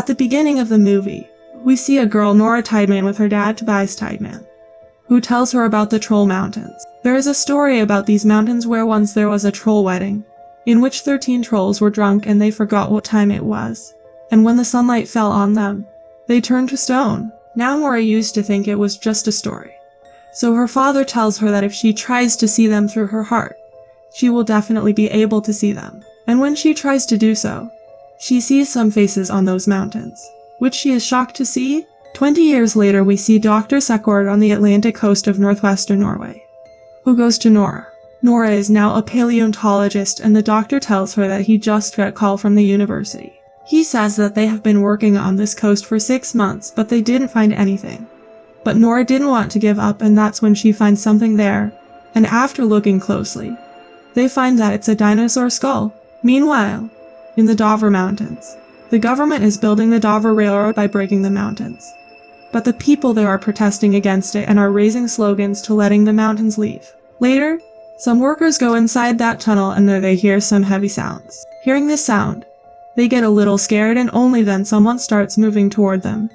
the beginning of the movie, we see a girl Nora Tideman with her dad Tobias Tideman, who tells her about the Troll Mountains. There is a story about these mountains where once there was a troll wedding, in which 13 trolls were drunk and they forgot what time it was, and when the sunlight fell on them, they turned to stone. Now Nora used to think it was just a story, so her father tells her that if she tries to see them through her heart, she will definitely be able to see them. And when she tries to do so, she sees some faces on those mountains, which she is shocked to see. 20 years later, we see Dr. Sekord on the Atlantic coast of northwestern Norway, who goes to Nora. Nora is now a paleontologist, and the doctor tells her that he just got a call from the university. He says that they have been working on this coast for 6 months, but they didn't find anything. But Nora didn't want to give up, and that's when she finds something there, and after looking closely, they find that it's a dinosaur skull. Meanwhile, in the Dovre Mountains, the government is building the Dovre Railroad by breaking the mountains. But the people there are protesting against it and are raising slogans to letting the mountains leave. Later, some workers go inside that tunnel and there they hear some heavy sounds. Hearing this sound, they get a little scared, and only then someone starts moving toward them,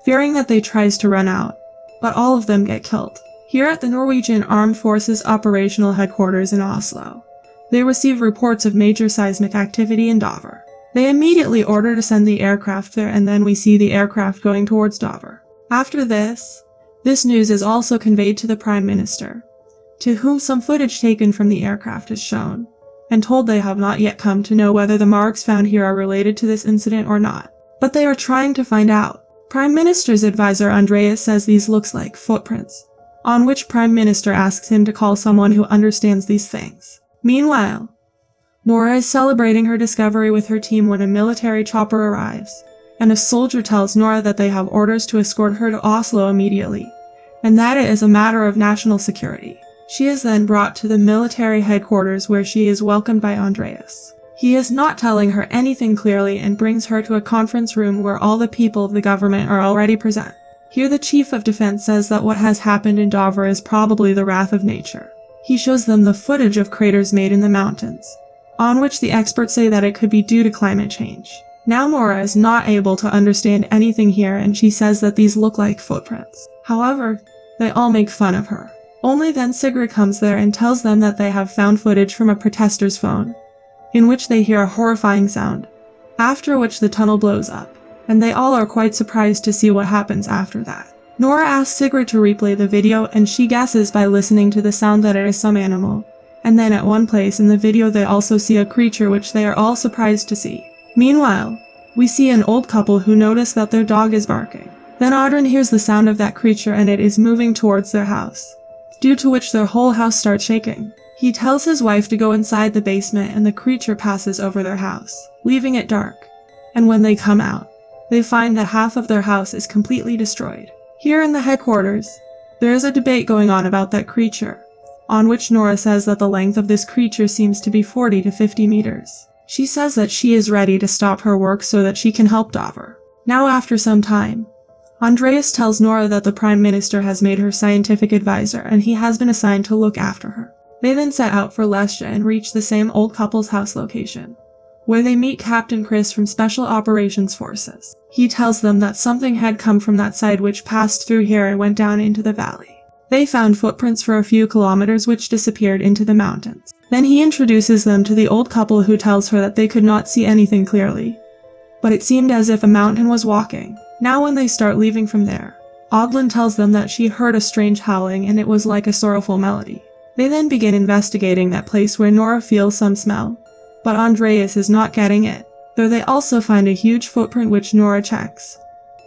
fearing that they tries to run out, but all of them get killed. Here at the Norwegian Armed Forces Operational Headquarters in Oslo, they receive reports of major seismic activity in Dovre. They immediately order to send the aircraft there, and then we see the aircraft going towards Dovre. After this news is also conveyed to the Prime Minister, to whom some footage taken from the aircraft is shown, and told they have not yet come to know whether the marks found here are related to this incident or not. But they are trying to find out. Prime Minister's advisor Andreas says these looks like footprints, on which Prime Minister asks him to call someone who understands these things. Meanwhile, Nora is celebrating her discovery with her team when a military chopper arrives, and a soldier tells Nora that they have orders to escort her to Oslo immediately, and that it is a matter of national security. She is then brought to the military headquarters where she is welcomed by Andreas. He is not telling her anything clearly and brings her to a conference room where all the people of the government are already present. Here the chief of defense says that what has happened in Dovre is probably the wrath of nature. He shows them the footage of craters made in the mountains, on which the experts say that it could be due to climate change. Now Nora is not able to understand anything here, and she says that these look like footprints. However, they all make fun of her. Only then Sigrid comes there and tells them that they have found footage from a protester's phone, in which they hear a horrifying sound, after which the tunnel blows up, and they all are quite surprised to see what happens after that. Nora asks Sigrid to replay the video, and she guesses by listening to the sound that it is some animal, and then at one place in the video they also see a creature which they are all surprised to see. Meanwhile, we see an old couple who notice that their dog is barking. Then Audrun hears the sound of that creature and it is moving towards their house, due to which their whole house starts shaking. He tells his wife to go inside the basement and the creature passes over their house, leaving it dark. And when they come out, they find that half of their house is completely destroyed. Here in the headquarters, there is a debate going on about that creature, on which Nora says that the length of this creature seems to be 40 to 50 meters. She says that she is ready to stop her work so that she can help Dovre. Now after some time, Andreas tells Nora that the Prime Minister has made her scientific advisor and he has been assigned to look after her. They then set out for Lesja and reach the same old couple's house location, where they meet Captain Chris from Special Operations Forces. He tells them that something had come from that side which passed through here and went down into the valley. They found footprints for a few kilometers which disappeared into the mountains. Then he introduces them to the old couple who tells her that they could not see anything clearly, but it seemed as if a mountain was walking. Now when they start leaving from there, Audrun tells them that she heard a strange howling and it was like a sorrowful melody. They then begin investigating that place where Nora feels some smell, but Andreas is not getting it. Though they also find a huge footprint which Nora checks,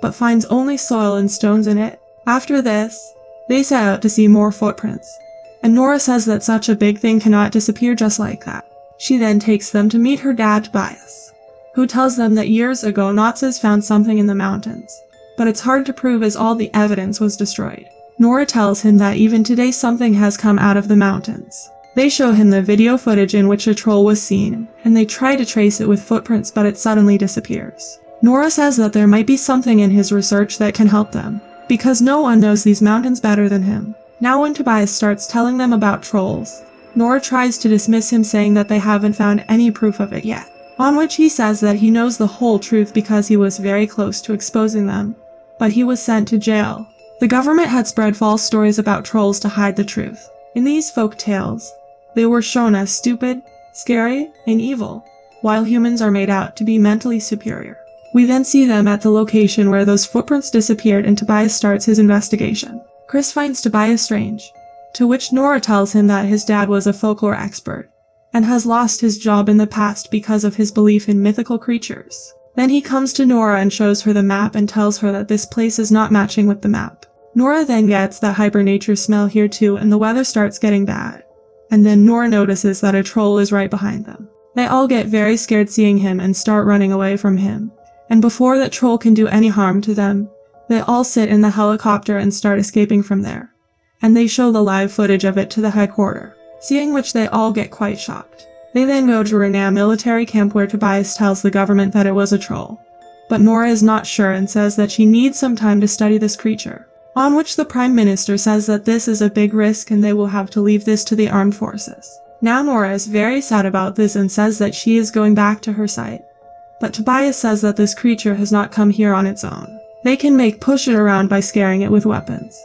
but finds only soil and stones in it. After this, they set out to see more footprints, and Nora says that such a big thing cannot disappear just like that. She then takes them to meet her dad Tobias, who tells them that years ago Nazis found something in the mountains, but it's hard to prove as all the evidence was destroyed. Nora tells him that even today something has come out of the mountains. They show him the video footage in which a troll was seen, and they try to trace it with footprints but it suddenly disappears. Nora says that there might be something in his research that can help them, because no one knows these mountains better than him. Now when Tobias starts telling them about trolls, Nora tries to dismiss him saying that they haven't found any proof of it yet. on which he says that he knows the whole truth because he was very close to exposing them, but he was sent to jail. The government had spread false stories about trolls to hide the truth. In these folk tales, they were shown as stupid, scary, and evil, while humans are made out to be mentally superior. We then see them at the location where those footprints disappeared, and Tobias starts his investigation. Chris finds Tobias strange, to which Nora tells him that his dad was a folklore expert and has lost his job in the past because of his belief in mythical creatures. Then he comes to Nora and shows her the map and tells her that this place is not matching with the map. Nora then gets that hibernature smell here too, and the weather starts getting bad. And then Nora notices that a troll is right behind them. They all get very scared seeing him and start running away from him. And before that troll can do any harm to them, they all sit in the helicopter and start escaping from there. And they show the live footage of it to the headquarters, seeing which they all get quite shocked. They then go to a military camp where Tobias tells the government that it was a troll. But Nora is not sure and says that she needs some time to study this creature, on which the Prime Minister says that this is a big risk and they will have to leave this to the armed forces. Now Nora is very sad about this and says that she is going back to her site. But Tobias says that this creature has not come here on its own. They can push it around by scaring it with weapons.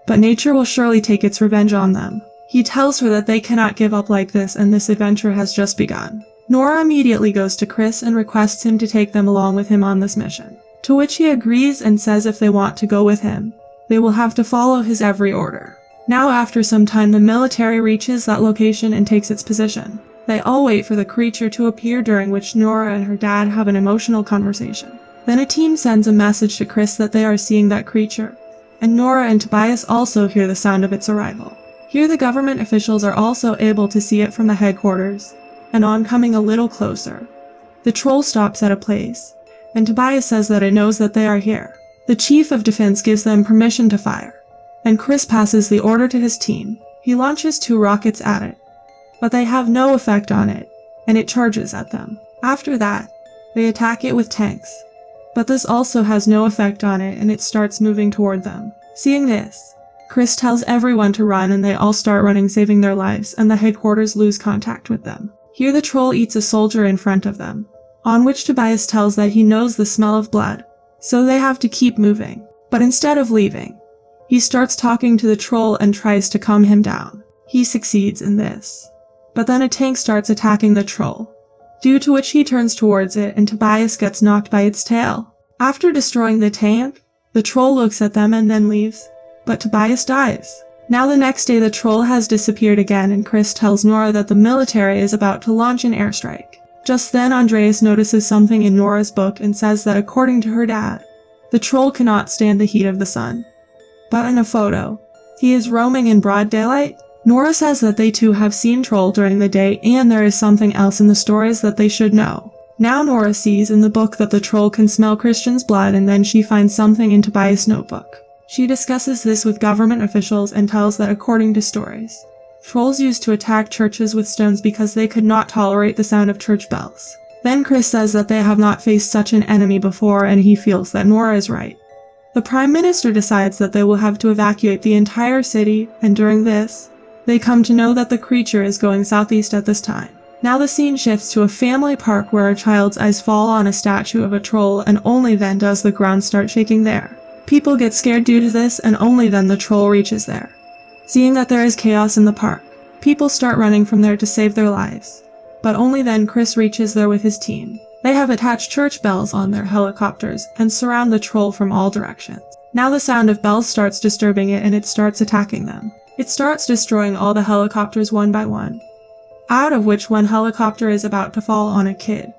But nature will surely take its revenge on them. He tells her that they cannot give up like this and this adventure has just begun. Nora immediately goes to Chris and requests him to take them along with him on this mission, to which he agrees and says if they want to go with him, they will have to follow his every order. Now after some time the military reaches that location and takes its position. They all wait for the creature to appear, during which Nora and her dad have an emotional conversation. Then a team sends a message to Chris that they are seeing that creature, and Nora and Tobias also hear the sound of its arrival. Here the government officials are also able to see it from the headquarters, and on coming a little closer, the troll stops at a place, and Tobias says that it knows that they are here. The chief of defense gives them permission to fire, and Chris passes the order to his team. He launches 2 rockets at it, but they have no effect on it, and it charges at them. After that, they attack it with tanks, but this also has no effect on it and it starts moving toward them. Seeing this, Chris tells everyone to run and they all start running, saving their lives, and the headquarters lose contact with them. Here the troll eats a soldier in front of them, on which Tobias tells that he knows the smell of blood, so they have to keep moving. But instead of leaving, he starts talking to the troll and tries to calm him down. He succeeds in this. But then a tank starts attacking the troll, due to which he turns towards it and Tobias gets knocked by its tail. After destroying the tank, the troll looks at them and then leaves, but Tobias dies. Now the next day the troll has disappeared again and Chris tells Nora that the military is about to launch an airstrike. Just then Andreas notices something in Nora's book and says that according to her dad, the troll cannot stand the heat of the sun. But in a photo, he is roaming in broad daylight. Nora says that they too have seen troll during the day and there is something else in the stories that they should know. Now Nora sees in the book that the troll can smell Christian's blood, and then she finds something in Tobias' notebook. She discusses this with government officials and tells that according to stories, trolls used to attack churches with stones because they could not tolerate the sound of church bells. Then Chris says that they have not faced such an enemy before and he feels that Nora is right. The Prime Minister decides that they will have to evacuate the entire city, and during this, they come to know that the creature is going southeast at this time. Now the scene shifts to a family park where a child's eyes fall on a statue of a troll, and only then does the ground start shaking there. People get scared due to this, and only then the troll reaches there. Seeing that there is chaos in the park, people start running from there to save their lives. But only then Chris reaches there with his team. They have attached church bells on their helicopters and surround the troll from all directions. Now the sound of bells starts disturbing it and it starts attacking them. It starts destroying all the helicopters one by one, out of which one helicopter is about to fall on a kid.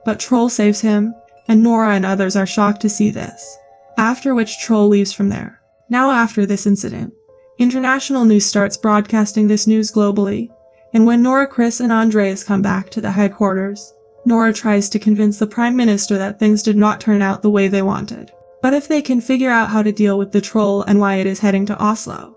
But Troll saves him, and Nora and others are shocked to see this. After which Troll leaves from there. Now after this incident, international news starts broadcasting this news globally, and when Nora, Chris, and Andreas come back to the headquarters, Nora tries to convince the Prime Minister that things did not turn out the way they wanted. But if they can figure out how to deal with the troll and why it is heading to Oslo,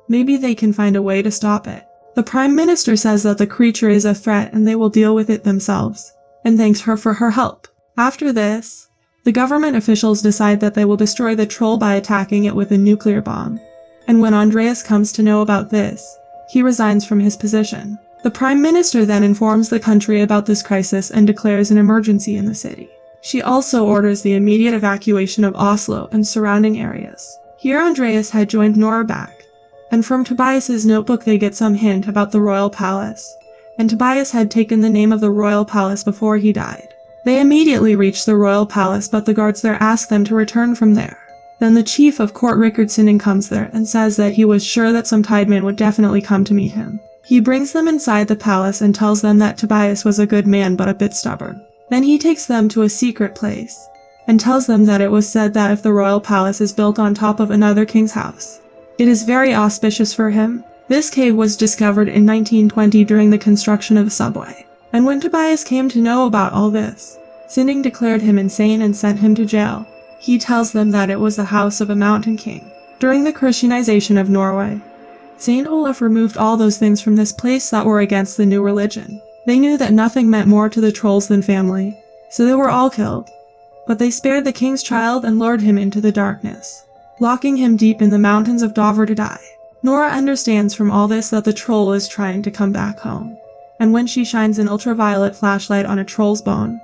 maybe they can find a way to stop it. The Prime Minister says that the creature is a threat and they will deal with it themselves, and thanks her for her help. After this, the government officials decide that they will destroy the troll by attacking it with a nuclear bomb. And when Andreas comes to know about this, he resigns from his position. The Prime Minister then informs the country about this crisis and declares an emergency in the city. She also orders the immediate evacuation of Oslo and surrounding areas. Here Andreas had joined Nora back, and from Tobias's notebook they get some hint about the royal palace, and Tobias had taken the name of the royal palace before he died. They immediately reach the royal palace, but the guards there ask them to return from there. Then the chief of court Rikardsen comes there and says that he was sure that some tideman would definitely come to meet him. He brings them inside the palace and tells them that Tobias was a good man but a bit stubborn. Then he takes them to a secret place and tells them that it was said that if the royal palace is built on top of another king's house, it is very auspicious for him. This cave was discovered in 1920 during the construction of the subway. And when Tobias came to know about all this, Sinding declared him insane and sent him to jail. He tells them that it was the house of a mountain king. During the Christianization of Norway, Saint Olaf removed all those things from this place that were against the new religion. They knew that nothing meant more to the trolls than family, so they were all killed. But they spared the king's child and lured him into the darkness, locking him deep in the mountains of Dovre to die. Nora understands from all this that the troll is trying to come back home, and when she shines an ultraviolet flashlight on a troll's bone,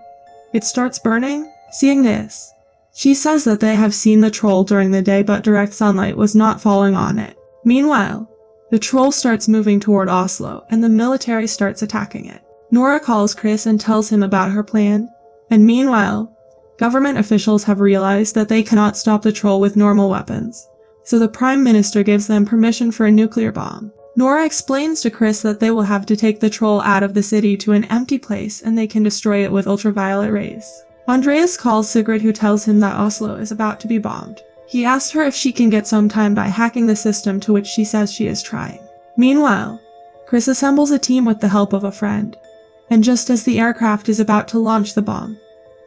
it starts burning. Seeing this, she says that they have seen the troll during the day, but direct sunlight was not falling on it. Meanwhile, the troll starts moving toward Oslo, and the military starts attacking it. Nora calls Chris and tells him about her plan, and meanwhile, government officials have realized that they cannot stop the troll with normal weapons, so the Prime Minister gives them permission for a nuclear bomb. Nora explains to Chris that they will have to take the troll out of the city to an empty place and they can destroy it with ultraviolet rays. Andreas calls Sigrid, who tells him that Oslo is about to be bombed. He asks her if she can get some time by hacking the system, to which she says she is trying. Meanwhile, Chris assembles a team with the help of a friend, and just as the aircraft is about to launch the bomb,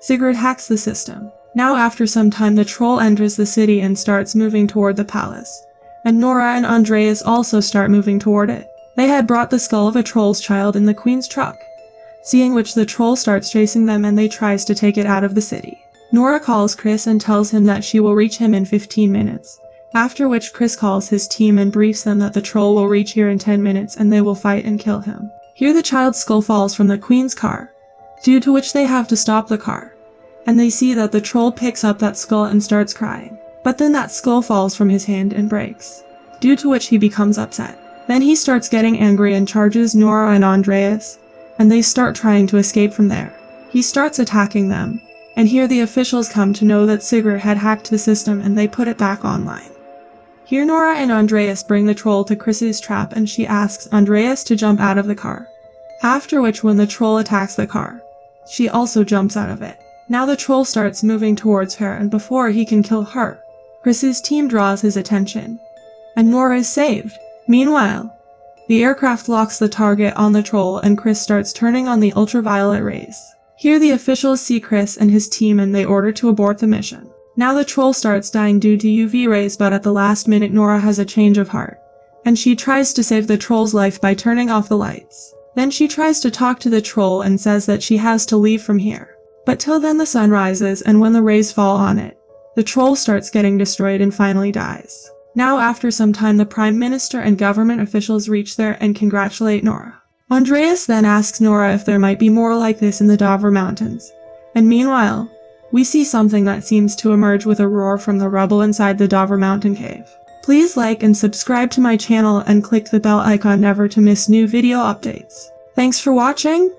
Sigrid hacks the system. Now after some time the troll enters the city and starts moving toward the palace, and Nora and Andreas also start moving toward it. They had brought the skull of a troll's child in the queen's truck, seeing which the troll starts chasing them and they tries to take it out of the city. Nora calls Chris and tells him that she will reach him in 15 minutes, after which Chris calls his team and briefs them that the troll will reach here in 10 minutes and they will fight and kill him. Here the child's skull falls from the queen's car, due to which they have to stop the car, and they see that the troll picks up that skull and starts crying. But then that skull falls from his hand and breaks, due to which he becomes upset. Then he starts getting angry and charges Nora and Andreas, and they start trying to escape from there. He starts attacking them, and here the officials come to know that Sigrid had hacked the system and they put it back online. Here Nora and Andreas bring the troll to Chris's trap and she asks Andreas to jump out of the car. After which, when the troll attacks the car, she also jumps out of it. Now the troll starts moving towards her, and before he can kill her, Chris's team draws his attention, and Nora is saved. Meanwhile, the aircraft locks the target on the troll and Chris starts turning on the ultraviolet rays. Here the officials see Chris and his team and they order to abort the mission. Now the troll starts dying due to UV rays, but at the last minute Nora has a change of heart, and she tries to save the troll's life by turning off the lights. Then she tries to talk to the troll and says that she has to leave from here. But till then the sun rises, and when the rays fall on it, the troll starts getting destroyed and finally dies. Now after some time the Prime Minister and government officials reach there and congratulate Nora. Andreas then asks Nora if there might be more like this in the Dovre Mountains. And meanwhile, we see something that seems to emerge with a roar from the rubble inside the Dovre mountain cave. Please like and subscribe to my channel and click the bell icon never to miss new video updates. Thanks for watching!